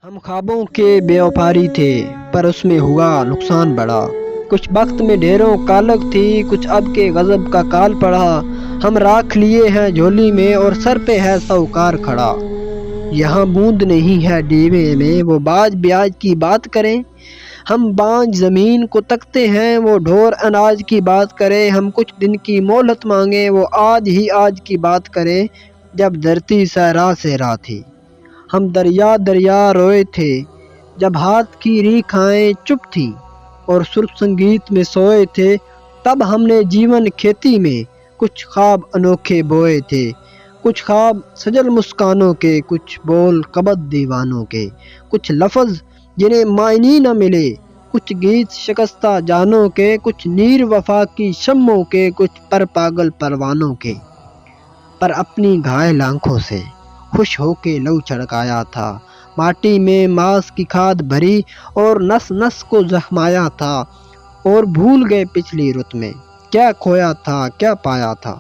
ہم خوابوں کے بیوپاری تھے پر اس میں ہوا نقصان بڑا، کچھ وقت میں ڈھیروں کالک تھی، کچھ اب کے غضب کا کال پڑا۔ ہم راکھ لیے ہیں جھولی میں اور سر پہ ہے ساہوکار کھڑا۔ یہاں بوند نہیں ہے ڈیوے میں وہ باج بیاج کی بات کریں، ہم بانج زمین کو تکتے ہیں وہ ڈھور اناج کی بات کریں۔ ہم کچھ دن کی مہلت مانگیں وہ آج ہی آج کی بات کریں، جب دھرتی صحرا صحرا تھی ہم دریا دریا روئے تھے، جب ہاتھ کی ریکھائیں چپ تھیں اور سرخ سنگیت میں سوئے تھے، تب ہم نے جیون کھیتی میں کچھ خواب انوکھے بوئے تھے۔ کچھ خواب سجل مسکانوں کے، کچھ بول کبد دیوانوں کے، کچھ لفظ جنہیں معنی نہ ملے، کچھ گیت شکستہ جانوں کے، کچھ نیر وفا کی شمعوں کے، کچھ پر پاگل پروانوں کے۔ پر اپنی گھائل آنکھوں سے خوش ہو کے لہو چھڑکایا تھا، ماٹی میں ماس کی کھاد بھری اور نس نس کو زخمایا تھا، اور بھول گئے پچھلی رت میں کیا کھویا تھا کیا پایا تھا۔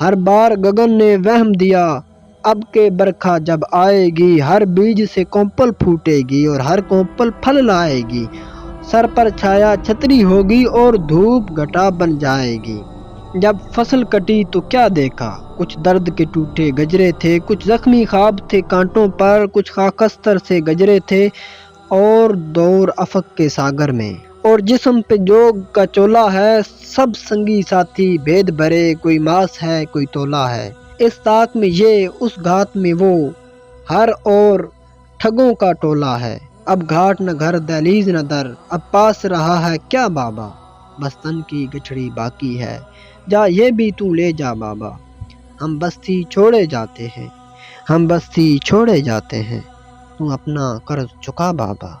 ہر بار گگن نے وہم دیا اب کہ برکھا جب آئے گی، ہر بیج سے کونپل پھوٹے گی اور ہر کونپل پھل لائے گی، سر پر چھایا چھتری ہوگی اور دھوپ گھٹا بن جائے گی۔ جب فصل کٹی تو کیا دیکھا، کچھ درد کے ٹوٹے گجرے تھے، کچھ زخمی خواب تھے کانٹوں پر، کچھ خاکستر سے گجرے تھے اور دور افق کے ساگر میں۔ اور جسم پہ جوگ کا چولا ہے، سب سنگی ساتھی بھید بھرے، کوئی ماس ہے کوئی تولا ہے، اس طاق میں یہ اس گھات میں وہ، ہر اور ٹھگوں کا ٹولا ہے۔ اب گھاٹ نہ گھر دہلیز نہ در، اب پاس رہا ہے کیا بابا، بس تن کی گٹھڑی باقی ہے، جا یہ بھی تو لے جا بابا۔ ہم بستی چھوڑے جاتے ہیں، ہم بستی چھوڑے جاتے ہیں، تو اپنا قرض چکا بابا۔